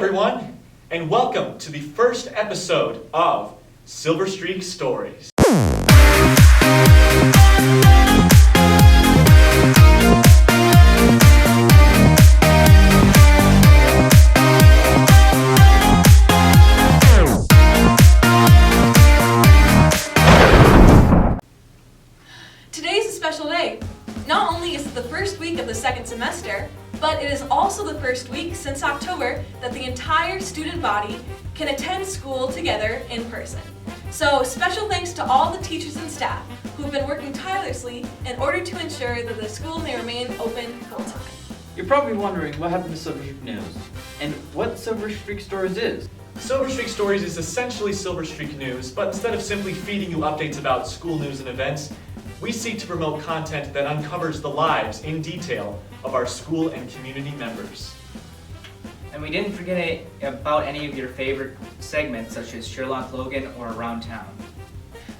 everyone, and welcome to the first episode of Silverstreak Stories. Today's a special day. Not only is it the first week of the second semester, but it is also the first week since October that the entire student body can attend school together in person. So special thanks to all the teachers and staff who have been working tirelessly in order to ensure that the school may remain open full-time. You're probably wondering what happened to Silverstreak News and what Silverstreak Stories is. Silverstreak Stories is essentially Silverstreak News, but instead of simply feeding you updates about school news and events, we seek to promote content that uncovers the lives in detail of our school and community members. And we didn't forget about any of your favorite segments such as Sherlock Logan or Around Town.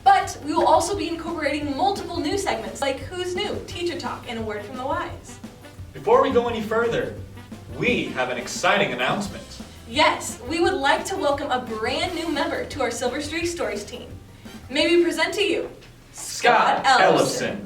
But we will also be incorporating multiple new segments like Who's New, Teacher Talk, and A Word from the Wise. Before we go any further, we have an exciting announcement. Yes, we would like to welcome a brand new member to our Silverstreak Stories team. May we present to you Scott Ellison.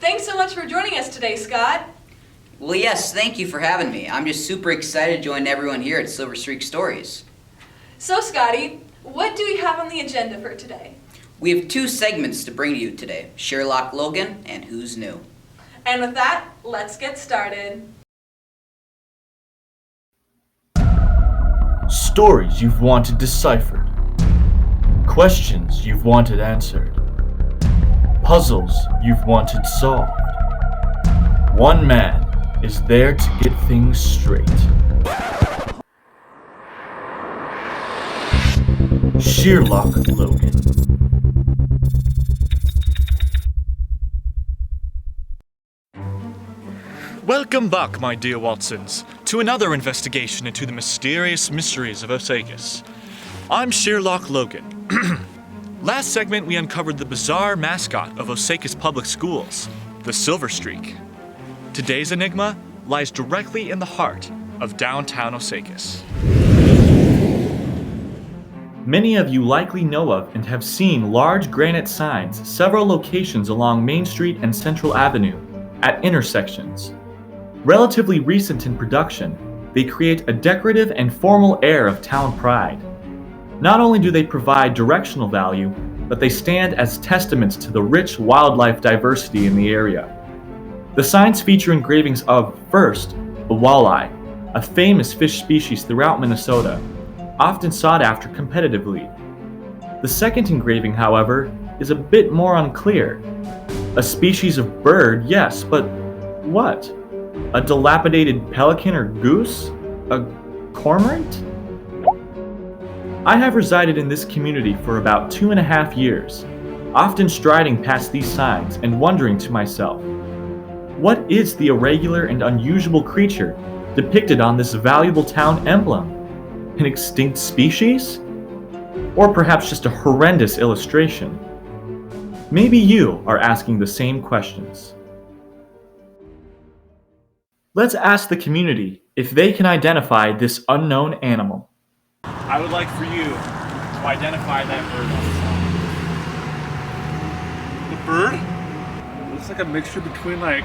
Thanks so much for joining us today, Scott. Well, yes, thank you for having me. I'm just super excited to join everyone here at Silverstreak Stories. So, Scotty, what do we have on the agenda for today? We have two segments to bring to you today, Sherlock Logan and Who's New. And with that, let's get started. Stories you've wanted deciphered. Questions you've wanted answered. Puzzles you've wanted solved. One man is there to get things straight. Sherlock Logan. Welcome back, my dear Watsons, to another investigation into the mysterious mysteries of Osakis. I'm Sherlock Logan. Last segment, we uncovered the bizarre mascot of Osakis Public Schools, the Silverstreak. Today's enigma lies directly in the heart of downtown Osakis. Many of you likely know of and have seen large granite signs several locations along Main Street and Central Avenue at intersections. Relatively recent in production, they create a decorative and formal air of town pride. Not only do they provide directional value, but they stand as testaments to the rich wildlife diversity in the area. The signs feature engravings of, first, the walleye, a famous fish species throughout Minnesota, often sought after competitively. The second engraving, however, is a bit more unclear. A species of bird, yes, but what? A dilapidated pelican or goose? A cormorant? I have resided in this community for about 2.5 years, often striding past these signs and wondering to myself, what is the irregular and unusual creature depicted on this valuable town emblem? An extinct species? Or perhaps just a horrendous illustration? Maybe you are asking the same questions. Let's ask the community if they can identify this unknown animal. I would like for you to identify that bird. The bird? Looks like a mixture between like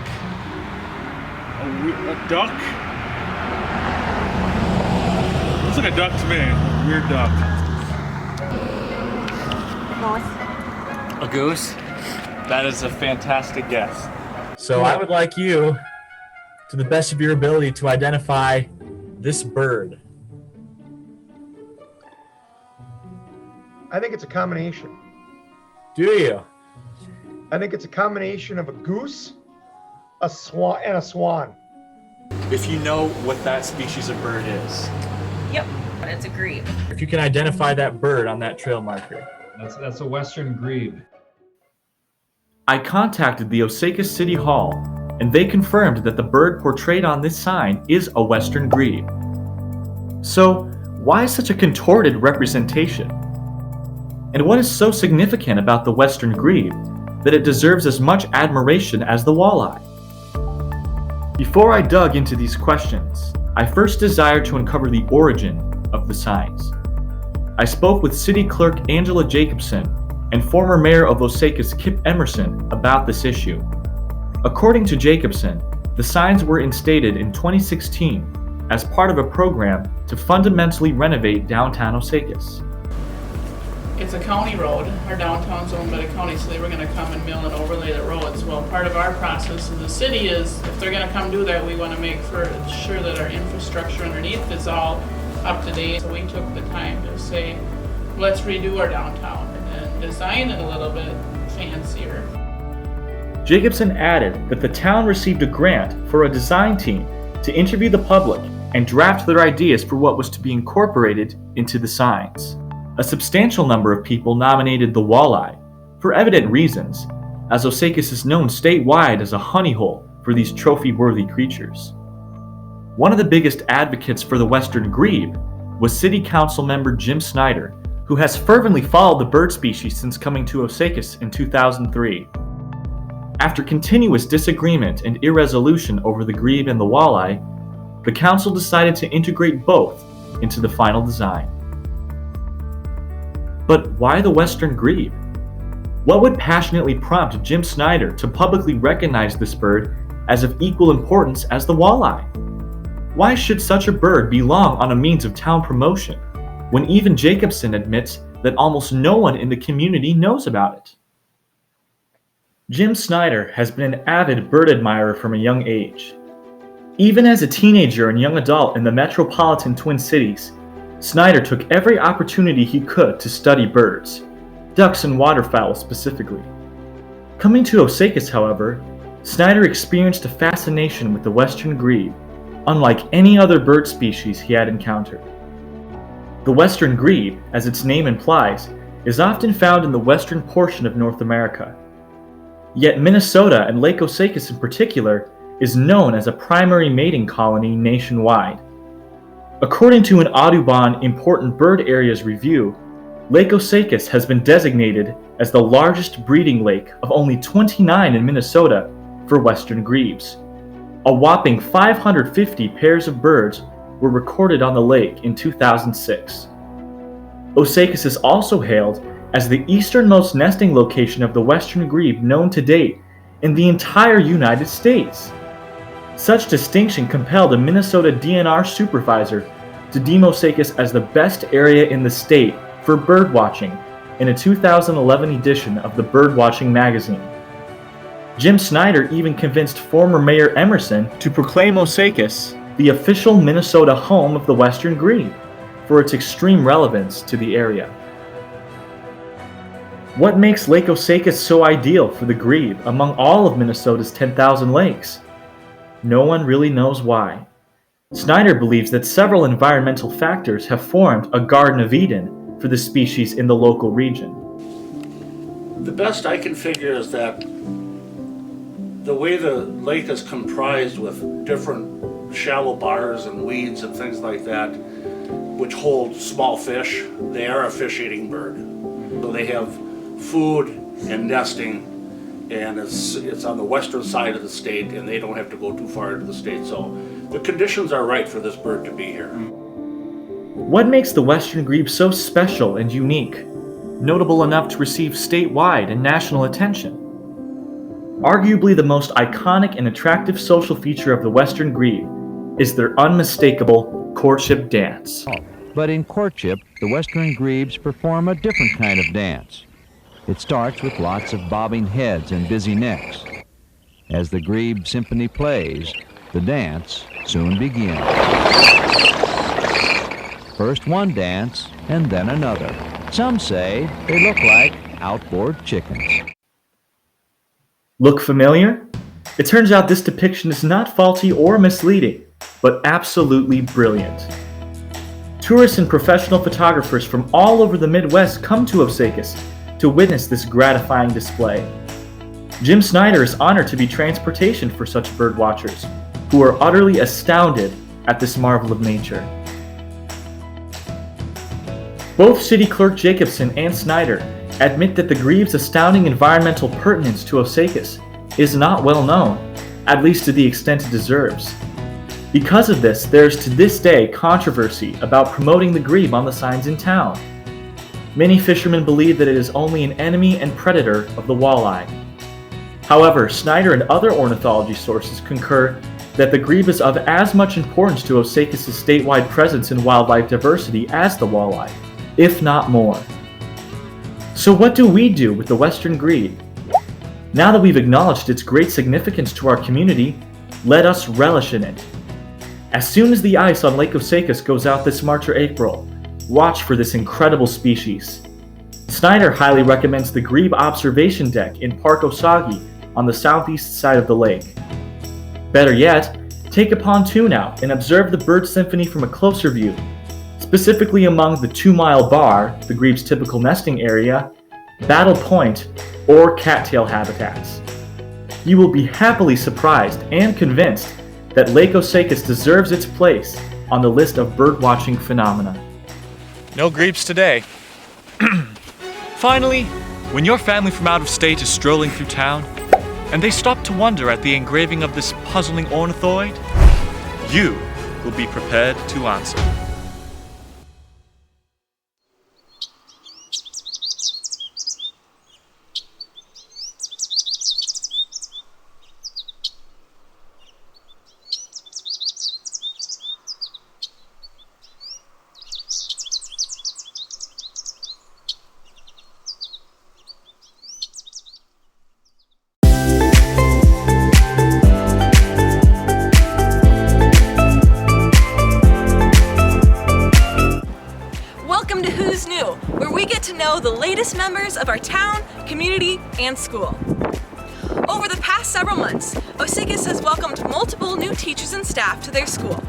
a duck. Looks like a duck to me. A weird duck. A goose? That is a fantastic guess. So I would like you, to the best of your ability, to identify this bird. I think it's a combination. Do you? I think it's a combination of a goose, a swan, and a swan. If you know what that species of bird is. Yep, it's a grebe. If you can identify that bird on that trail marker. That's a western grebe. I contacted the Osaka City Hall, and they confirmed that the bird portrayed on this sign is a western grebe. So, why such a contorted representation? And what is so significant about the western grebe that it deserves as much admiration as the walleye? Before I dug into these questions, I first desired to uncover the origin of the signs. I spoke with City Clerk Angela Jacobson and former Mayor of Osaka's Kip Emerson about this issue. According to Jacobson, the signs were instated in 2016 as part of a program to fundamentally renovate downtown Osakis. It's a county road. Our downtown's owned by the county, so they were gonna come and mill and overlay the roads. Well, part of our process in the city is, if they're gonna come do that, we wanna make sure that our infrastructure underneath is all up to date. So we took the time to say, let's redo our downtown and design it a little bit fancier. Jacobson added that the town received a grant for a design team to interview the public and draft their ideas for what was to be incorporated into the signs. A substantial number of people nominated the walleye, for evident reasons, as Osakis is known statewide as a honey hole for these trophy-worthy creatures. One of the biggest advocates for the western grebe was City Council member Jim Snyder, who has fervently followed the bird species since coming to Osakis in 2003. After continuous disagreement and irresolution over the grebe and the walleye, the council decided to integrate both into the final design. But why the western grebe? What would passionately prompt Jim Snyder to publicly recognize this bird as of equal importance as the walleye? Why should such a bird belong on a means of town promotion, when even Jacobson admits that almost no one in the community knows about it? Jim Snyder has been an avid bird admirer from a young age. Even as a teenager and young adult in the metropolitan Twin Cities, Snyder took every opportunity he could to study birds, ducks and waterfowl specifically. Coming to Osakis, however, Snyder experienced a fascination with the western grebe, unlike any other bird species he had encountered. The western grebe, as its name implies, is often found in the western portion of North America. Yet Minnesota and Lake Osakis in particular is known as a primary mating colony nationwide. According to an Audubon Important Bird Areas review, Lake Osakis has been designated as the largest breeding lake of only 29 in Minnesota for western grebes. A whopping 550 pairs of birds were recorded on the lake in 2006. Osakis is also hailed as the easternmost nesting location of the western grebe known to date in the entire United States. Such distinction compelled a Minnesota DNR supervisor to deem Osakis as the best area in the state for birdwatching in a 2011 edition of the Birdwatching magazine. Jim Snyder even convinced former Mayor Emerson to proclaim Osakis the official Minnesota home of the western grebe for its extreme relevance to the area. What makes Lake Osakis so ideal for the grebe among all of Minnesota's 10,000 lakes? No one really knows why. Snyder believes that several environmental factors have formed a Garden of Eden for the species in the local region. The best I can figure is that the way the lake is comprised with different shallow bars and weeds and things like that, which hold small fish, they are a fish-eating bird. So they have food and nesting, and it's on the western side of the state, and they don't have to go too far into the state. So the conditions are right for this bird to be here. What makes the western grebe so special and unique, notable enough to receive statewide and national attention? Arguably the most iconic and attractive social feature of the western grebe is their unmistakable courtship dance. But in courtship, the western grebes perform a different kind of dance. It starts with lots of bobbing heads and busy necks. As the grebe symphony plays, the dance soon begins. First one dance, and then another. Some say they look like outboard chickens. Look familiar? It turns out this depiction is not faulty or misleading, but absolutely brilliant. Tourists and professional photographers from all over the Midwest come to Osakis to witness this gratifying display. Jim Snyder is honored to be transportation for such bird watchers, who are utterly astounded at this marvel of nature. Both City Clerk Jacobson and Snyder admit that the grebe's astounding environmental pertinence to Osakis is not well known, at least to the extent it deserves. Because of this, there is to this day controversy about promoting the grebe on the signs in town. Many fishermen believe that it is only an enemy and predator of the walleye. However, Snyder and other ornithology sources concur that the grebe is of as much importance to Osakis' statewide presence in wildlife diversity as the walleye, if not more. So what do we do with the western grebe? Now that we've acknowledged its great significance to our community, let us relish in it. As soon as the ice on Lake Osakis goes out this March or April, watch for this incredible species. Snyder highly recommends the grebe observation deck in Park Osage on the southeast side of the lake. Better yet, take a pontoon out and observe the bird symphony from a closer view, specifically among the 2 Mile Bar, the grebe's typical nesting area, Battle Point, or cattail habitats. You will be happily surprised and convinced that Lake Osakis deserves its place on the list of birdwatching phenomena. No grebes today. Finally, when your family from out of state is strolling through town, and they stop to wonder at the engraving of this puzzling ornithoid, you will be prepared to answer. Welcome to Who's New, where we get to know the latest members of our town, community, and school. Over the past several months, Osakis has welcomed multiple new teachers and staff to their school.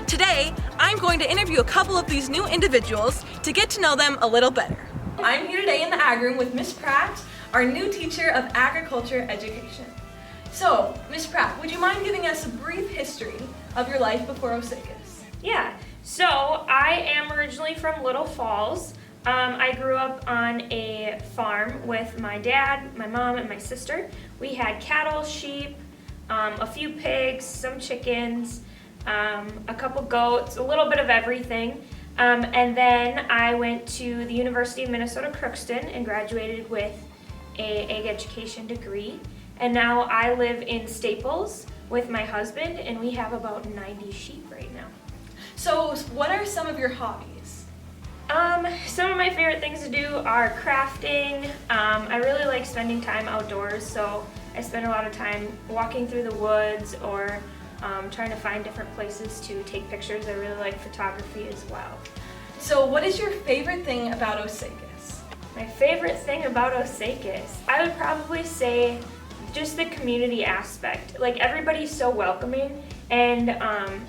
Today, I'm going to interview a couple of these new individuals to get to know them a little better. I'm here today in the Ag Room with Miss Pratt, our new teacher of agriculture education. So, Miss Pratt, would you mind giving us a brief history of your life before Osakis? Yeah, so I am originally from Little Falls. I grew up on a farm with my dad, my mom, and my sister. We had cattle, sheep, a few pigs, some chickens, a couple goats, a little bit of everything. And then I went to the University of Minnesota Crookston and graduated with an ag education degree. And now I live in Staples with my husband, and we have about 90 sheep right now. So, what are some of your hobbies? Some of my favorite things to do are crafting. I really like spending time outdoors, so I spend a lot of time walking through the woods or trying to find different places to take pictures. I really like photography as well. So, what is your favorite thing about Osakis? My favorite thing about Osakis, I would probably say just the community aspect. Like, everybody's so welcoming, and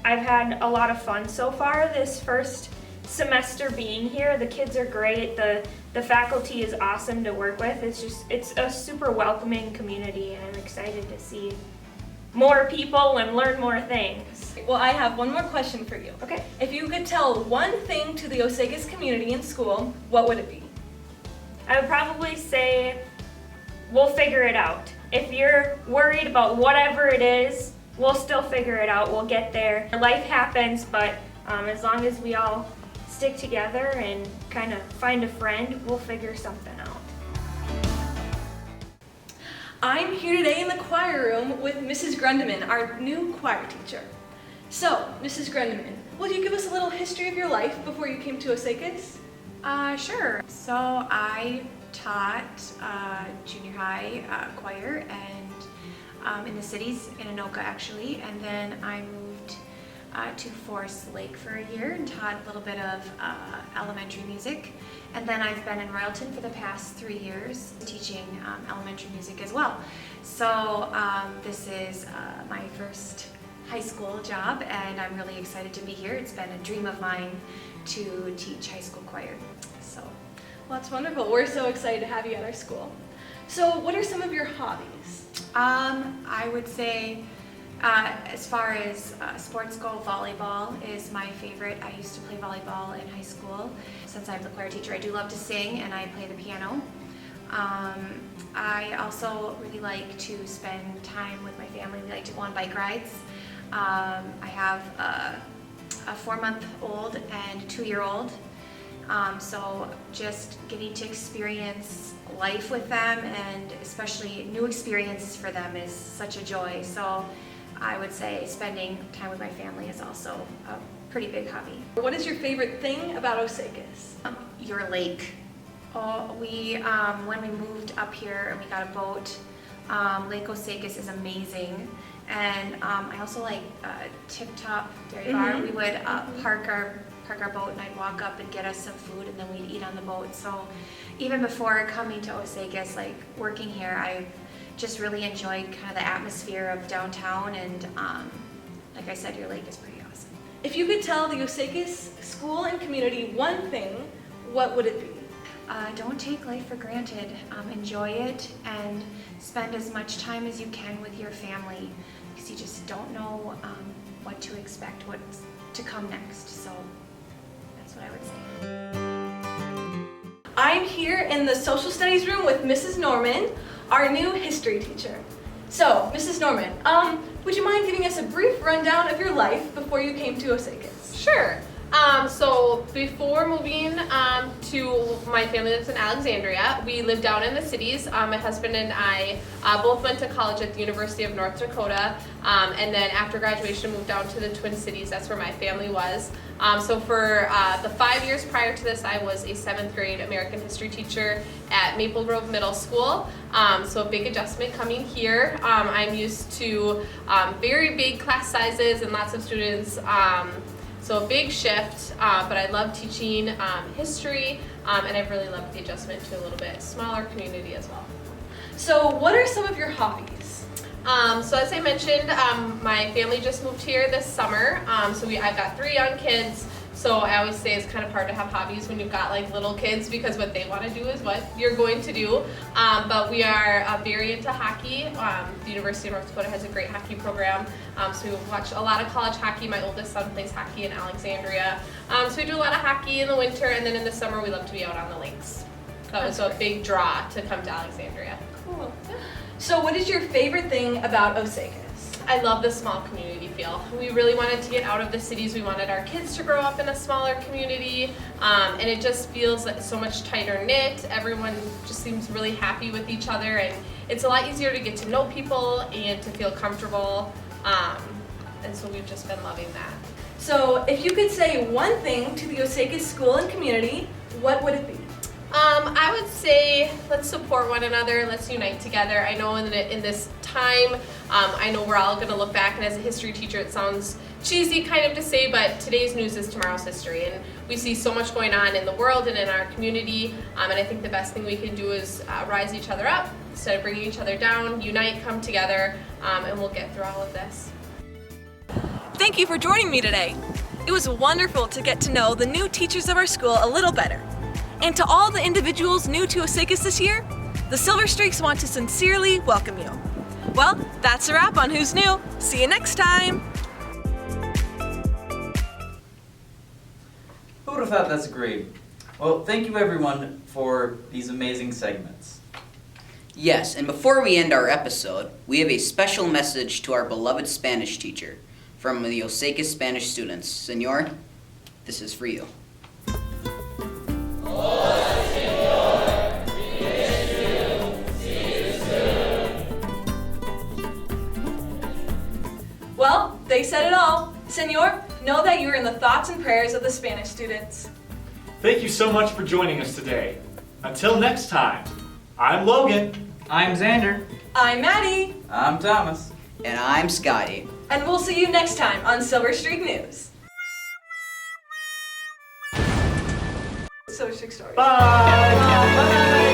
I've had a lot of fun so far this first semester being here. The kids are great, the faculty is awesome to work with. It's a super welcoming community, and I'm excited to see more people and learn more things. Well, I have one more question for you. Okay. If you could tell one thing to the Osakis community in school, what would it be? I would probably say, we'll figure it out. If you're worried about whatever it is, we'll still figure it out. We'll get there. Life happens, but as long as we all stick together and kind of find a friend, we'll figure something out. I'm here today in the choir room with Mrs. Grundeman, our new choir teacher. So, Mrs. Grundeman, will you give us a little history of your life before you came to Osakis? Sure. So I taught junior high choir and in the cities, in Anoka actually, and then I moved to Forest Lake for a year and taught a little bit of elementary music, and then I've been in Royalton for the past 3 years teaching elementary music as well. So this is my first high school job, and I'm really excited to be here. It's been a dream of mine to teach high school choir. So, well, that's wonderful. We're so excited to have you at our school. So, what are some of your hobbies? I would say, as far as sports go, volleyball is my favorite. I used to play volleyball in high school. Since I'm the choir teacher, I do love to sing and I play the piano. I also really like to spend time with my family. We like to go on bike rides. I have a 4-month-old and a 2-year-old. So just getting to experience life with them, and especially new experiences for them, is such a joy. So I would say spending time with my family is also a pretty big hobby. What is your favorite thing about Osakis? Your lake. Oh, when we moved up here and we got a boat, Lake Osakis is amazing. And I also like Tip Top Dairy Bar. We would park our boat and I'd walk up and get us some food and then we'd eat on the boat. So even before coming to Osakis, like working here, I just really enjoyed kind of the atmosphere of downtown, and like I said, your lake is pretty awesome. If you could tell the Osakis school and community one thing, what would it be? Don't take life for granted. Enjoy it and spend as much time as you can with your family, because you just don't know what to expect, what's to come next. So that's what I would say. I'm here in the social studies room with Mrs. Norman, our new history teacher. So, Mrs. Norman, would you mind giving us a brief rundown of your life before you came to Osakis? Sure. So before moving to my family lives in Alexandria, we lived down in the cities. My husband and I both went to college at the University of North Dakota, and then after graduation moved down to the Twin Cities. That's where my family was. So for the 5 years prior to this, I was a 7th grade American history teacher at Maple Grove Middle School. So a big adjustment coming here. I'm used to very big class sizes and lots of students. So a big shift, but I love teaching history, and I've really loved the adjustment to a little bit smaller community as well. So what are some of your hobbies? So as I mentioned, my family just moved here this summer, so I've got 3 young kids. So I always say it's kind of hard to have hobbies when you've got like little kids, because what they want to do is what you're going to do. But we are very into hockey. The University of North Dakota has a great hockey program. So we watch a lot of college hockey. My oldest son plays hockey in Alexandria. So we do a lot of hockey in the winter, and then in the summer we love to be out on the lakes. That was a big draw to come to Alexandria. Cool. So what is your favorite thing about Osakis? I love the small community feel. We really wanted to get out of the cities. We wanted our kids to grow up in a smaller community, and it just feels like so much tighter knit. Everyone just seems really happy with each other, and it's a lot easier to get to know people and to feel comfortable, and so we've just been loving that. So if you could say one thing to the Osakis school and community, what would it be? I would say let's support one another, let's unite together. I know in this time, I know we're all going to look back, and as a history teacher it sounds cheesy kind of to say, but today's news is tomorrow's history, and we see so much going on in the world and in our community, and I think the best thing we can do is rise each other up instead of bringing each other down, unite, come together, and we'll get through all of this. Thank you for joining me today. It was wonderful to get to know the new teachers of our school a little better. And to all the individuals new to Osakis this year, the Silverstreaks want to sincerely welcome you. Well, that's a wrap on Who's New. See you next time. Who would have thought that's great? Well, thank you everyone for these amazing segments. Yes, and before we end our episode, we have a special message to our beloved Spanish teacher from the Osakis Spanish students. Senor, this is for you. Well, they said it all. Senor, know that you are in the thoughts and prayers of the Spanish students. Thank you so much for joining us today. Until next time, I'm Logan. I'm Xander. I'm Maddie. I'm Thomas. And I'm Scotty. And we'll see you next time on Silverstreak News. Silverstreak Stories. Bye. Bye.